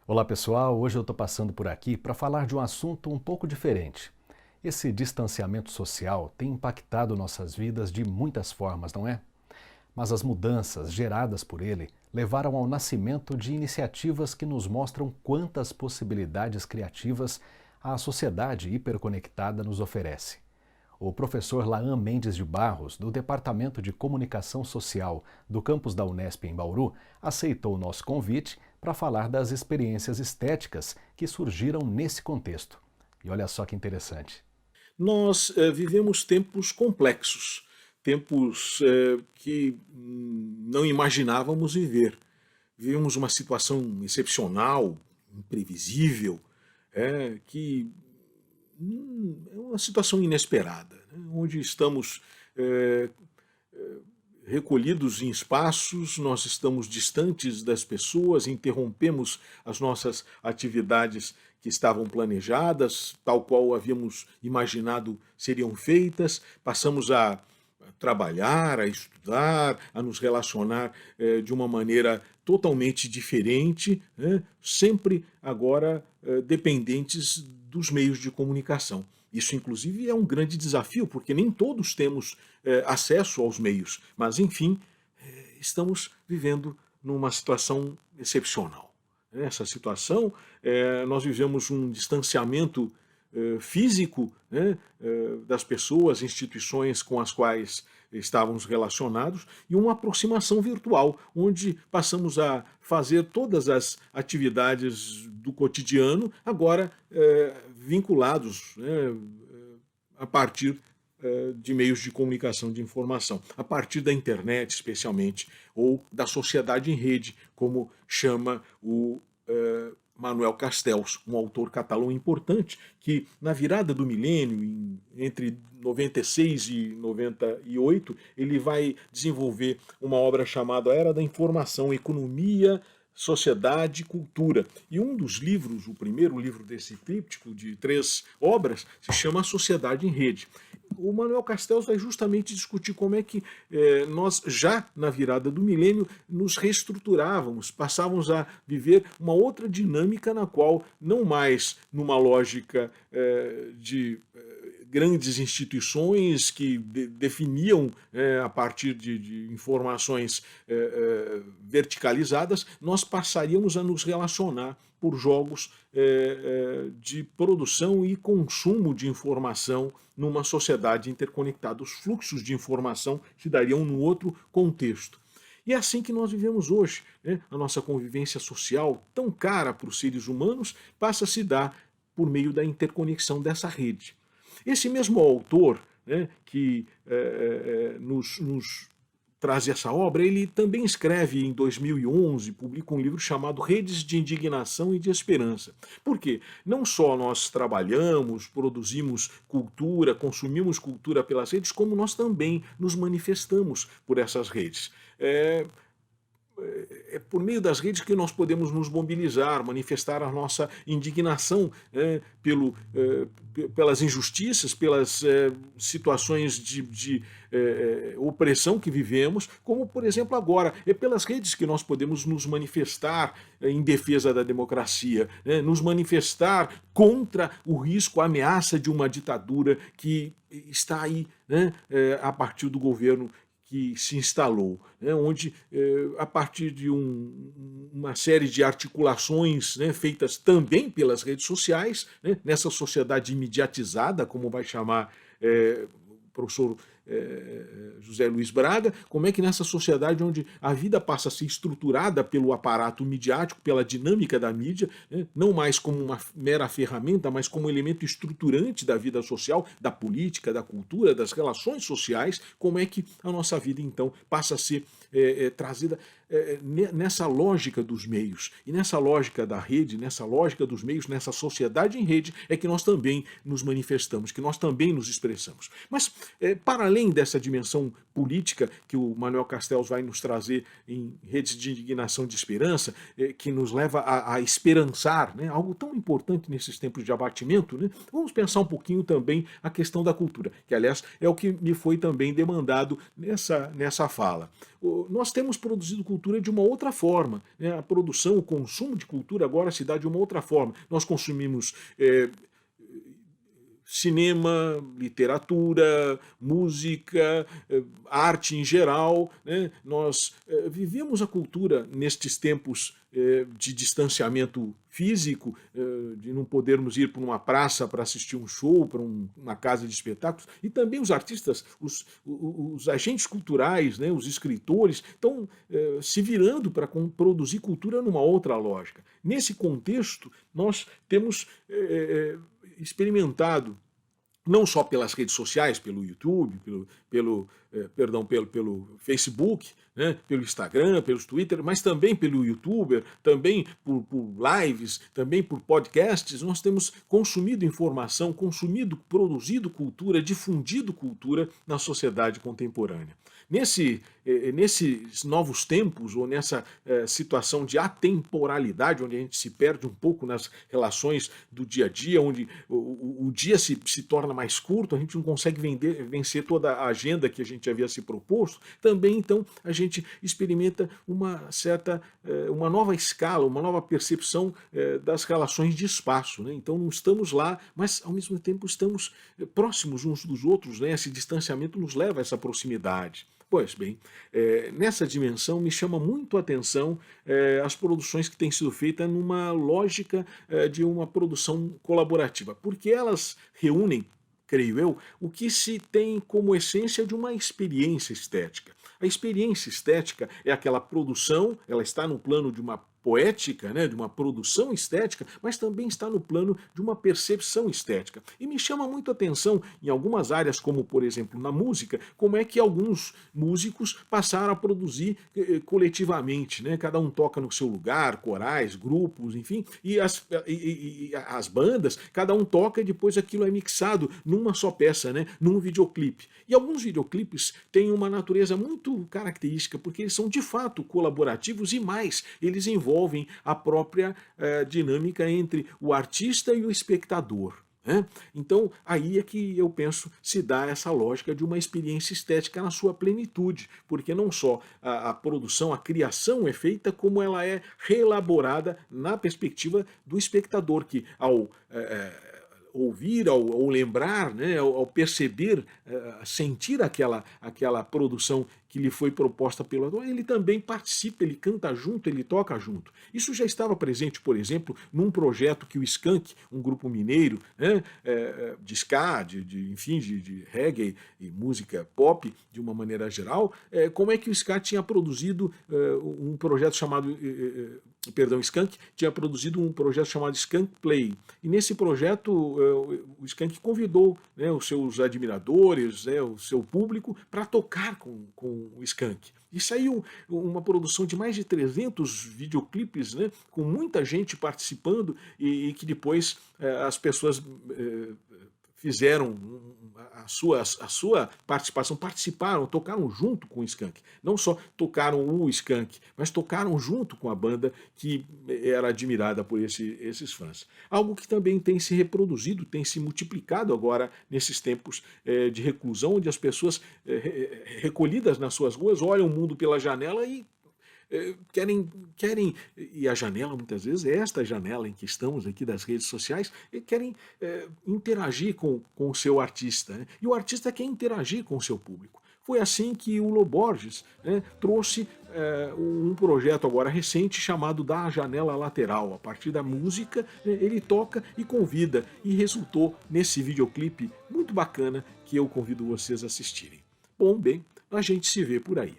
Olá pessoal, hoje eu estou passando por aqui para falar de um assunto um pouco diferente. Esse distanciamento social tem impactado nossas vidas de muitas formas, não é? Mas as mudanças geradas por ele levaram ao nascimento de iniciativas que nos mostram quantas possibilidades criativas a sociedade hiperconectada nos oferece. O professor Laan Mendes de Barros, do Departamento de Comunicação Social do campus da Unesp em Bauru, aceitou o nosso convite para falar das experiências estéticas que surgiram nesse contexto. E olha só que interessante. Nós vivemos tempos complexos, tempos que não imaginávamos viver. Vivemos uma situação excepcional, imprevisível, que é uma situação inesperada, né, onde estamos eh, recolhidos em espaços, nós estamos distantes das pessoas, interrompemos as nossas atividades que estavam planejadas, tal qual havíamos imaginado seriam feitas, passamos a trabalhar, a estudar, a nos relacionar de uma maneira totalmente diferente, né? Sempre agora dependentes dos meios de comunicação. Isso, inclusive, é um grande desafio, porque nem todos temos acesso aos meios, mas, enfim, estamos vivendo numa situação excepcional. Essa situação, nós vivemos um distanciamento físico, né, das pessoas, instituições com as quais estávamos relacionados, e uma aproximação virtual, onde passamos a fazer todas as atividades do cotidiano, agora vinculados, né, a partir de meios de comunicação de informação, a partir da internet especialmente, ou da sociedade em rede, como chama o Manuel Castells, um autor catalão importante, que na virada do milênio, entre 96 e 98, ele vai desenvolver uma obra chamada A Era da Informação, Economia, Sociedade e Cultura. E um dos livros, o primeiro livro desse tríptico de 3 obras, se chama A Sociedade em Rede. O Manuel Castells vai justamente discutir como é que nós, já na virada do milênio, nos reestruturávamos, passávamos a viver uma outra dinâmica na qual, não mais numa lógica de grandes instituições que definiam, a partir de informações verticalizadas, nós passaríamos a nos relacionar por jogos de produção e consumo de informação numa sociedade interconectada. Os fluxos de informação se dariam num outro contexto. E é assim que nós vivemos hoje, né? A nossa convivência social, tão cara para os seres humanos, passa a se dar por meio da interconexão dessa rede. Esse mesmo autor, né, que nos traz essa obra, ele também escreve em 2011, publica um livro chamado Redes de Indignação e de Esperança. Por quê? Não só nós trabalhamos, produzimos cultura, consumimos cultura pelas redes, como nós também nos manifestamos por essas redes. É por meio das redes que nós podemos nos mobilizar, manifestar a nossa indignação pelas injustiças, pelas situações de opressão que vivemos, como, por exemplo, agora. É pelas redes que nós podemos nos manifestar em defesa da democracia, né? Nos manifestar contra o risco, a ameaça de uma ditadura que está aí, né, a partir do governo que se instalou, né, onde, a partir de uma série de articulações, né, feitas também pelas redes sociais, né, nessa sociedade imediatizada, como vai chamar o professor José Luiz Braga, como é que nessa sociedade onde a vida passa a ser estruturada pelo aparato midiático, pela dinâmica da mídia, né, não mais como uma mera ferramenta, mas como elemento estruturante da vida social, da política, da cultura, das relações sociais, como é que a nossa vida então passa a ser trazida nessa lógica dos meios. E nessa lógica da rede, nessa lógica dos meios, nessa sociedade em rede, é que nós também nos manifestamos, que nós também nos expressamos. Mas, para além além dessa dimensão política que o Manuel Castells vai nos trazer em Redes de Indignação de Esperança, que nos leva a esperançar, né, algo tão importante nesses tempos de abatimento, né, vamos pensar um pouquinho também a questão da cultura, que aliás é o que me foi também demandado nessa fala. Nós temos produzido cultura de uma outra forma, né, a produção, o consumo de cultura agora se dá de uma outra forma. Nós consumimos cinema, literatura, música, arte em geral, né? Nós vivemos a cultura nestes tempos de distanciamento físico, de não podermos ir para uma praça para assistir um show, para uma casa de espetáculos, e também os artistas, os agentes culturais, né, os escritores, estão se virando para produzir cultura numa outra lógica. Nesse contexto, nós temos experimentado, não só pelas redes sociais, pelo YouTube, pelo Facebook, né, pelo Instagram, pelo Twitter, mas também pelo YouTuber, também por lives, também por podcasts, nós temos consumido informação, produzido cultura, difundido cultura na sociedade contemporânea. Nesses novos tempos, ou nessa situação de atemporalidade, onde a gente se perde um pouco nas relações do dia a dia, onde o dia se torna mais curto, a gente não consegue vencer toda a agenda que a gente havia se proposto, também então a gente experimenta uma nova escala, uma nova percepção das relações de espaço, né? Então não estamos lá, mas ao mesmo tempo estamos próximos uns dos outros, né? Esse distanciamento nos leva a essa proximidade. Pois bem, nessa dimensão me chama muito a atenção as produções que têm sido feitas numa lógica de uma produção colaborativa, porque elas reúnem, creio eu, o que se tem como essência de uma experiência estética. A experiência estética é aquela produção, ela está no plano de uma poética, né, de uma produção estética, mas também está no plano de uma percepção estética. E me chama muito a atenção em algumas áreas, como por exemplo na música, como é que alguns músicos passaram a produzir coletivamente, né? Cada um toca no seu lugar, corais, grupos, enfim, e as bandas, cada um toca e depois aquilo é mixado numa só peça, né, num videoclipe. E alguns videoclipes têm uma natureza muito característica, porque eles são de fato colaborativos e mais, eles envolvem a própria dinâmica entre o artista e o espectador. Né? Então, aí é que eu penso se dá essa lógica de uma experiência estética na sua plenitude, porque não só a produção, a criação é feita, como ela é reelaborada na perspectiva do espectador, que ao ouvir, ao lembrar, né, ao perceber, sentir aquela produção que lhe foi proposta pelo ator, ele também participa, ele canta junto, ele toca junto. Isso já estava presente, por exemplo, num projeto que o Skank, um grupo mineiro, né, de ska, enfim, de reggae e música pop, de uma maneira geral, como é que o ska tinha produzido um projeto chamado... Skank tinha produzido um projeto chamado Skank Play. E nesse projeto o Skank convidou, né, os seus admiradores, né, o seu público, para tocar com o Skank. E saiu uma produção de mais de 300 videoclipes, né, com muita gente participando e que depois as pessoas fizeram a sua participação, participaram, tocaram junto com o Skank. Não só tocaram o Skank, mas tocaram junto com a banda que era admirada por esses fãs. Algo que também tem se reproduzido, tem se multiplicado agora nesses tempos de reclusão, onde as pessoas recolhidas nas suas ruas olham o mundo pela janela e querem, e a janela muitas vezes é esta janela em que estamos aqui das redes sociais, e querem interagir com o seu artista, né? E o artista quer interagir com o seu público. Foi assim que o Loborges, né, trouxe um projeto agora recente chamado Da Janela Lateral. A partir da música, ele toca e convida, e resultou nesse videoclipe muito bacana que eu convido vocês a assistirem. Bom, bem, a gente se vê por aí.